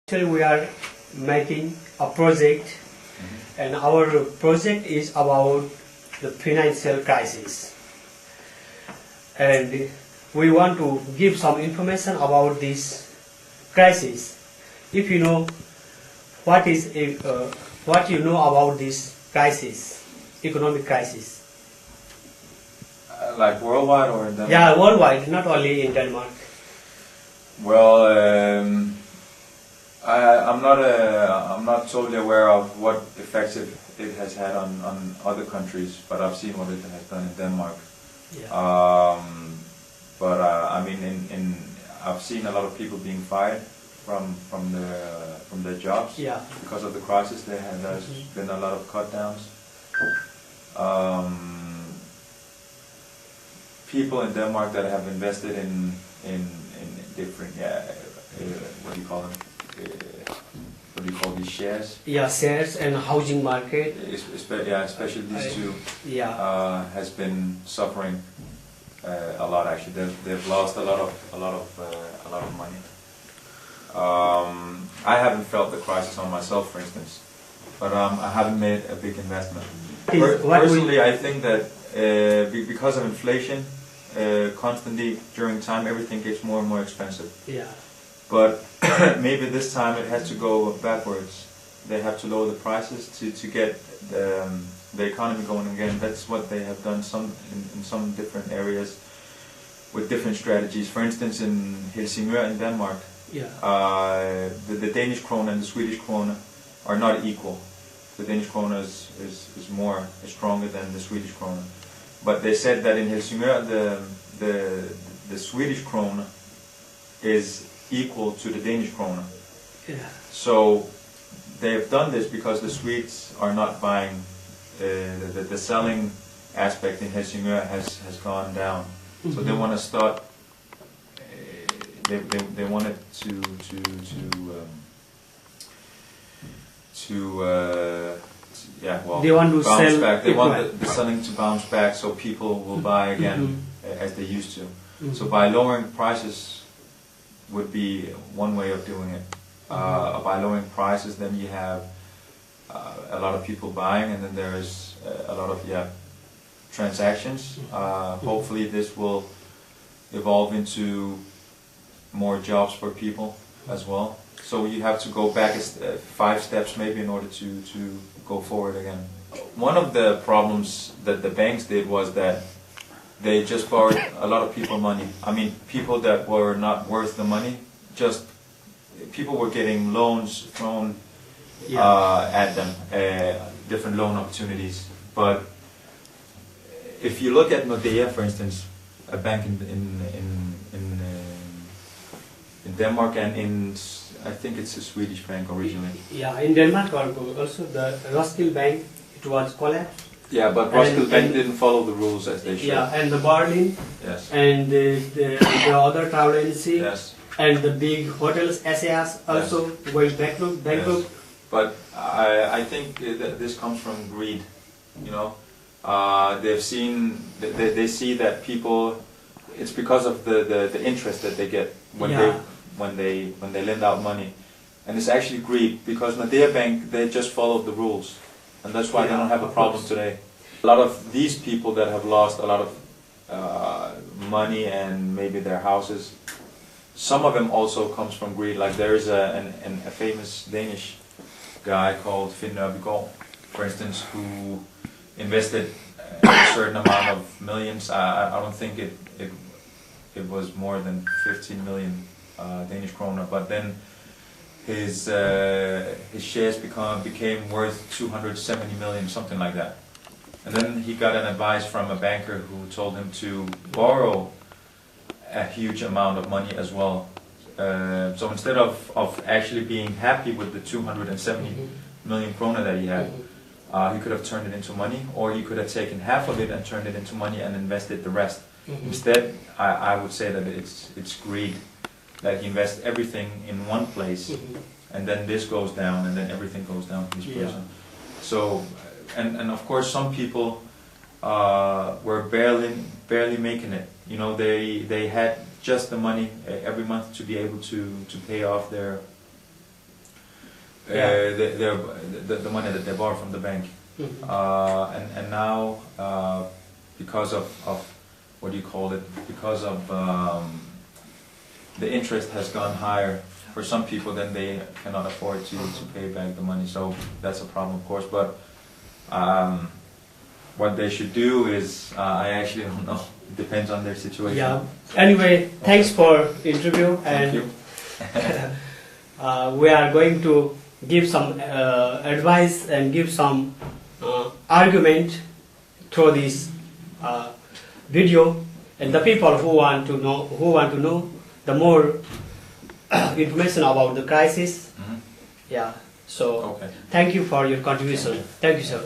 Actually, we are making a project, and our project is about the financial crisis. And we want to give some information about this crisis. If you know what you know about this crisis, economic crisis. Like worldwide or in Denmark? Yeah, worldwide, not only in Denmark. Well, I'm not totally aware of what effects it has had on other countries, but I've seen what it has done in Denmark. Yeah. I mean, I've seen a lot of people being fired from their jobs. Yeah. Because of the crisis. There's been a lot of cut downs. People in Denmark that have invested in different what do you call them? What do you call these shares? Yeah, shares and housing market. Especially these two. Yeah. Has been suffering a lot. Actually, they've lost a lot of money. I haven't felt the crisis on myself, for instance, but I haven't made a big investment. Personally, I think that because of inflation, constantly during time, everything gets more and more expensive. Yeah. But maybe this time it has to go backwards. They have to lower the prices to get the economy going again. That's what they have done in some different areas with different strategies. For instance, in Helsingør in Denmark, Yeah. The Danish krone and the Swedish krone are not equal. The Danish krone is stronger than the Swedish krone. But they said that in Helsingør the Swedish krone is equal to the Danish krone. Yeah. So they have done this because the Swedes are not buying. The selling aspect in Helsingør has gone down. So they want to start. They wanted they want to bounce sell back. They want the selling to bounce back, so people will buy again as they used to. So by lowering prices would be one way of doing it. By lowering prices, then you have a lot of people buying, and then there is a lot of transactions. Hopefully, this will evolve into more jobs for people as well. So you have to go back 5 steps maybe in order to go forward again. One of the problems that the banks did was that they just borrowed a lot of people money. I mean, people that were not worth the money, people were getting loans thrown at them, different loan opportunities. But if you look at Nordea, for instance, a bank in Denmark and I think it's a Swedish bank originally. Yeah, in Denmark also the Roskilde Bank, it was collapsed. Yeah, but Roskilde Bank didn't follow the rules as they should. Yeah, and the Berlin, yes, and the other travel agency, yes, and the big hotels, SAS also went bankrupt. Yes. But I think that this comes from greed. You know, they see that people. It's because of the interest that they get when they lend out money, and it's actually greed because Nordea Bank, they just followed the rules, and that's why they don't have a problem today. A lot of these people that have lost a lot of money and maybe their houses, some of them also comes from greed. Like there is a famous Danish guy called Finn Nørbegaard, for instance, who invested a certain amount of millions. I don't think it was more than 15 million Danish kroner, but then his shares became worth 270 million, something like that. And then he got an advice from a banker who told him to borrow a huge amount of money as well. So instead of actually being happy with the 270 million kroner that he had, he could have turned it into money, or he could have taken half of it and turned it into money and invested the rest. Instead, I would say that it's greed, that he invests everything in one place, and then this goes down, and then everything goes down for this person. So, and of course, some people were barely making it. You know, they had just the money every month to be able to pay off their Yeah. the money that they borrowed from the bank. Mhm. And now, because of what do you call it? Because of the interest has gone higher for some people, then they cannot afford to pay back the money. So that's a problem, of course. But what they should do is, I actually don't know. It depends on their situation. Yeah. Anyway, thanks for interview, Thank and you. we are going to give some advice and give some argument through this video, and the people who want to know the more information about the crisis. Mhm. Yeah. So Okay. thank you for your contribution. Thank you, sir.